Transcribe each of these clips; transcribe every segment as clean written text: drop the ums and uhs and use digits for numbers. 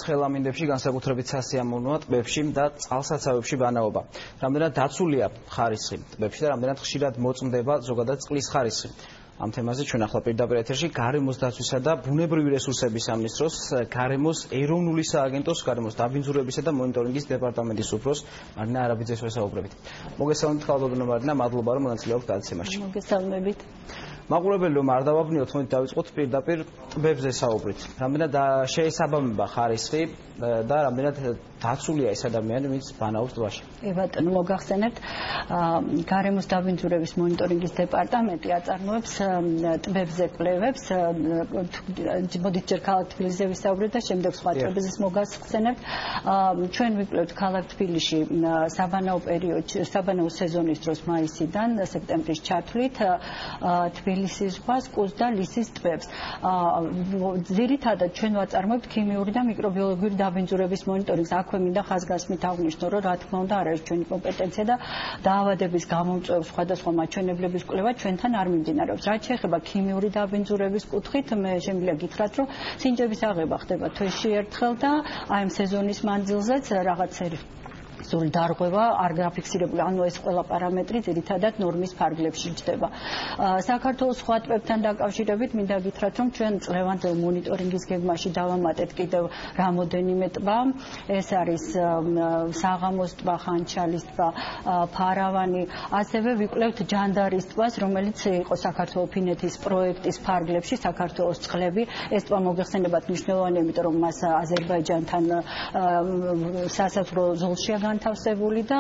ცხელამინდებში, განსაკუთრებით სასიამოვნოა ტბებში და წყალსაცავებში ბანაობა. რამდენად დაცულია ხარისხი ტბებში და რამდენად ხშირად მოწმდება ზოგადად წყლის ხარისხი. ამ თემაზე ჩვენ ახლა პირდაპირ ეთერში გარემოს დაცვისა და ბუნებრივი რესურსების სამინისტროს გარემოს ეროვნული სააგენტოს გარემოს დაბინძურებისა და მონიტორინგის დეპარტამენტის უფროს მარინა არაბიძეს ვესაუბრებით. მოგესალმებით ხალბატონო მარინა, მადლობა რომ მონაწილეობთ გადაცემაში. მოგესალმებით. მაყურებელი რომ არ დავაბნიოთ, მოდი დავიწყოთ პირდაპირ ტბებზე საუბრით. რამდენად შეესაბამება ხარისხი და რამდენად დაცულია ეს ადამიანი, ვინც ბანაობს ტბაში. ბატონო, მოგახსენებთ, გარემოს დაბინძურების მონიტორინგის დეპარტამენტი აწარმოებს ტბებზე კვლევებს, მოდით ჯერ ქალაქ თბილისზე ვისაუბრეთ და შემდეგ სხვა ტბებზეც მოგახსენებთ. ჩვენ ვიკვლევთ ქალაქ თბილისში საბანაო პერიოდში, საბანაო სეზონის დროს მაისიდან სექტემბრის ჩათვლით თბილისის ზღვას, კუს და ლისის ტბებს. ძირითადად ჩვენ ვაწარმოებთ ქიმიური და მიკრობიოლოგიური დაბინძურების მონიტორინგს. აქვე მინდა ხაზგასმით აღვნიშნო, რომ რა თქმა უნდა არ არის ჩვენი კომპეტენცია და დაავადების გამომწვევ სხვადასხვა მაჩვენებლების კვლევა ჩვენთან არ მიმდინარეობს. რაც შეეხება ქიმიური დაბინძურების კუთხით, მე შემიძლია გითხრათ, რომ სინჯების აღება ხდება თვეში ერთხელ და აი ამ სეზონის მანძილზეც რაღაცები სულ დარღვევა არ გაფიქსირებული, ანუ ეს ყველა პარამეტრი ძირითადად ნორმის ფარგლებში ჯდება. საქართველოს სხვა ტბებთან დაკავშირებით მინდა გითხრათ, რომ ჩვენ წლევანდელ მონიტორინგის გეგმაში დავამატეთ კიდევ რამოდენიმე ტბა. ეს არის საღამოს ტბა, ხანჩალის ტბა, ფარავანი, ასევე ვიკვლევთ ჯანდარის ტბას, რომელიც იყო საქართველოს ფინეთის პროექტის ფარგლებში, საქართველოს წყლები. ეს ტბა მოგეხსენებათ მნიშვნელოვანია, იმიტომ რომ მას აზერბაიჯანთან სასაზღვრო ზოლშია განთავსებული და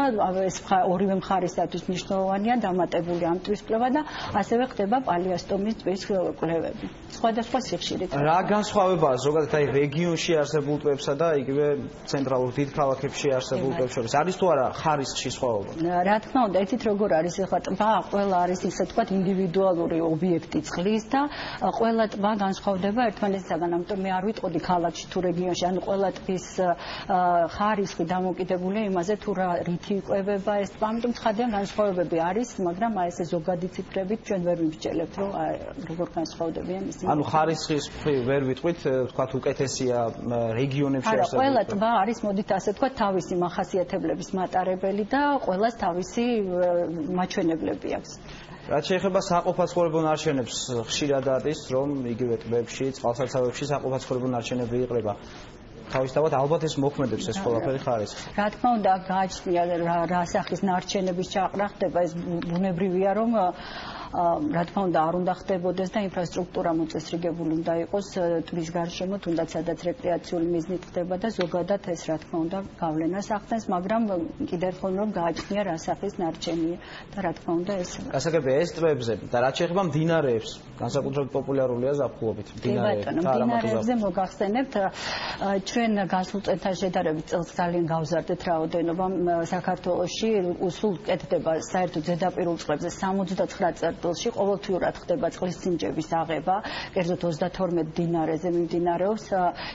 ეს ორივე მხარისათვის მნიშვნელოვანია დამატებული ამ ტბის კვლევა და ასევე ხდება პალიასტომის ტბის კვლევები. სხვადასხვა სიხშირით. რა განსხვავებაა ზოგადად აი რეგიონში არსებულ ტბებსა და იგივე ცენტრალურ დიდ ქალაქებში არსებულ ტბებს შორის? არის თუ არა ხარისხში სხვაობა? რა თქმა უნდა, ეთით როგორ არის ახლა ტბა, ყველა არის ისე თქვა ინდივიდუალური ობიექტი წყლის და ყველა ტბა განსხვავდება ერთმანეთისაგან, ამიტომ მე არ ვიტყოდი ქალაქში თუ რეგიონში, ანუ ყველა ტბის ხარისხი დამოკიდებულია იმაზე თუ რა რითი იკვებება ეს ტბა, ამიტომ ცხადია განსხვავებები არის, მაგრამ აი ესე ზოგადი ციფრებით ჩვენ ვერ ვიმსჯელებთ, რომ როგორ განსხვავდებიან ისინი. ანუ ხარისხის ვერ ვიტყვით, თქვათ უკეთესია რეგიონებში არსებული. არა, ყველა ტბა არის, მოდით ასე თქვათ, თავისი მახასიათებლების მატარებელი და ყველას თავისი მაჩვენებლები აქვს. რაც შეეხება საყოფაცხოვრებო ნარჩენებს, ხშირად არის, რომ იგივე ტბებში, წყალსაცავებში საყოფაცხოვრებო ნარჩენები იყრება. თავისთავად ალბათ ეს მოქმედებს ეს ყველაფერი ხარისხი. რა თქმა უნდა, გააჩნია რა სახის ნარჩენების ჩაყრა ხდება, ეს ბუნებრივია, რომ რა თქმა უნდა არ უნდა ხდებოდეს და ინფრასტრუქტურა მოწესრიგებული უნდა იყოს ტბის გარშემო, თუნდაც სადაც რეკრეაციული მიზნით ხდება და ზოგადად ეს რა თქმა უნდა გავლენას ახდენს, მაგრამ კიდევ ერთხელ რომ გააჩნია რა სახის ნარჩენია და რა თქმა უნდა ეს გასაგებია ეს ტბებზე და რაც შეეხება მდინარეებს, განსაკუთრებით პოპულარულია ზაფხულობით მდინარეებზე მოგახსენებთ, ჩვენ გასულ წელთან შედარებით წელს ძალიან გავზარდეთ რაოდენობა საქართველოში, სულ კეთდება საერთოდ ზედაპირულ წყლებზე 69 წელს ყოველთვიურად ხდება წყლის სინჯების აღება, კერძოდ 32 მდინარეზე მიმდინარეობს.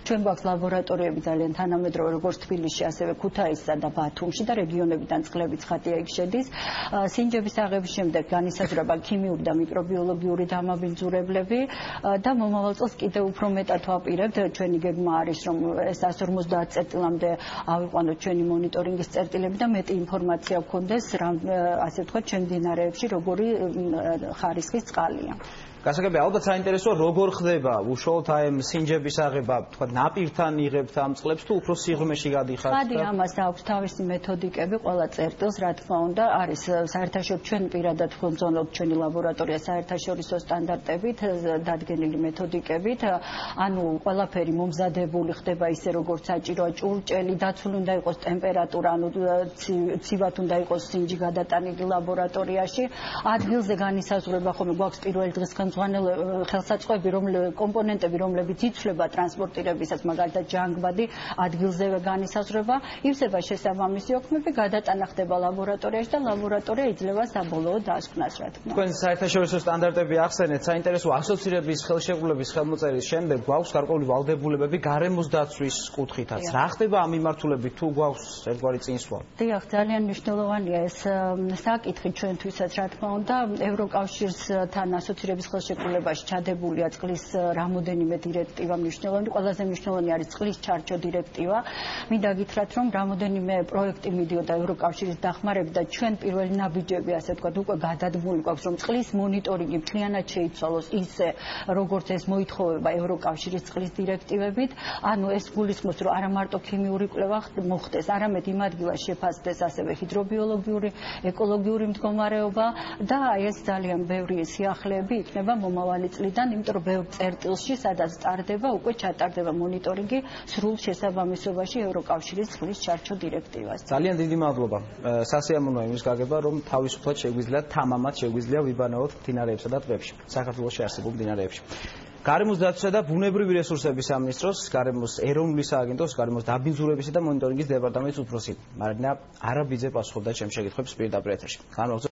ჩვენ გვაქვს ლაბორატორიები ძალიან თანამედროვე, როგორც თბილისში, ასევე ქუთაისსა და ბათუმში და რეგიონებიდან წყლები ცხადია იქ შედის. სინჯების აღების შემდეგ განისაზღვრება ქიმიური და მიკრობიოლოგიური დამაბინძურებლები და მომავალ წელს კიდევ უფრო მეტად ვაპირებთ. ჩვენი გეგმა არის, რომ ეს 150 წერტილამდე ავიყვანოთ ჩვენი მონიტორინგის წერტილები და მეტი ინფორმაცია გქონდეს, ასე ვთქვათ, ჩვენ მდინარეებში როგორი ხარისხის წყალია. გასაგებია, ალბათ საინტერესოა როგორ ხდება უშუალოდ აი ამ სინჯების აღება, თქვა ნაპირთან იღებთ ამ წყლებს თუ უფრო სიღრმეში გადიხართ? ხადი ამას აქვს თავისი მეთოდიკები, ყველა წერტილს რა თქმა უნდა არის საერთაშორისო ჩვენ პირადად ვხმობთ ჩვენი ლაბორატორია საერთაშორისო სტანდარტებით, დადგენილი მეთოდიკებით, ანუ ყველაფერი მომზადებული ხდება ისე როგორც საჭიროა, ჭურჭელი დაცული უნდა იყოს ტემპერატურა, ანუ ცივად უნდა იყოს სინჯი გადატანილი ლაბორატორიაში, ადგილზე განისაზღვრება ხომ გვაქვს პირველი დღის ხელსაწყოები, კომპონენტები, რომლებიც იცვლება ტრანსპორტირებისას, მაგალითად ჯანგბადი ადგილზე განისაზღვრება, ივსება შესაბამისი ოქმები, გადატანა ხდება ლაბორატორიაში და ლაბორატორია იძლევა საბოლოო დასკვნას, რა თქმა უნდა. თქვენ საერთაშორისო სტანდარტები ახსენეთ, საინტერესო ასოცირების ხელშეკრულების ხელმოწერის შემდეგ გვაქვს გარკვეული ვალდებულებები გარემოს დაცვის კუთხითაც. რა ხდება ამ მიმართულებით, თუ გვაქვს ერთგვარი წინსვლა? დიახ, ძალიან მნიშვნელოვანია ეს საკითხი ჩვენთვისაც, რა თქმა უნდა, ევროკავშირთან ასოცირების ხელშეკრულებაში ჩადებულია წყლის რამოდენიმე დირექტივა მნიშვნელოვანი, ყველაზე მნიშვნელოვანი არის წყლის ჩარჩო დირექტივა. მინდა გითხრათ, რომ რამოდენიმე პროექტი მიდიოდა ევროკავშირის დახმარებით და ჩვენ პირველი ნაბიჯები, ასე ვთქვათ, უკვე გადადგმული გვაქვს, რომ წყლის მონიტორინგი მთლიანად შეიცვალოს ისე, როგორც ეს მოითხოვება ევროკავშირის წყლის დირექტივებით. ანუ ეს გულისხმობს, რომ არა მარტო ქიმიური კვლევა მოხდეს, არამედ იმ ადგილას შეფასდეს ასევე ჰიდრობიოლოგიური, ეკოლოგიური მდგომარეობა და ეს ძალიან ბევრი სიახლეები იქნება მომავალი წლიდან, იმიტომ რომ ბევრ წერტილში, სადაც ტარდება, უკვე ჩატარდება მონიტორინგი სრულ შესაბამისობაში ევროკავშირის წყლის ჩარჩო დირექტივას. ძალიან დიდი მადლობა. სასიამოვნოა იმის გაგება, რომ თავისუფლად შეგვიძლია თამამად შეგვიძლია ვიბანაოთ მდინარეებსა და ტბებში, საქართველოში არსებულ მდინარეებში. გარემოს დაცვისა და ბუნებრივი რესურსების სამინისტროს, გარემოს ეროვნული სააგენტოს, გარემოს დაბინძურებისა და მონიტორინგის დეპარტამენტის უფროსი მარინა არაბიძე პასუხობდა ჩემს შეკითხვებს პირდაპირ ეთერში.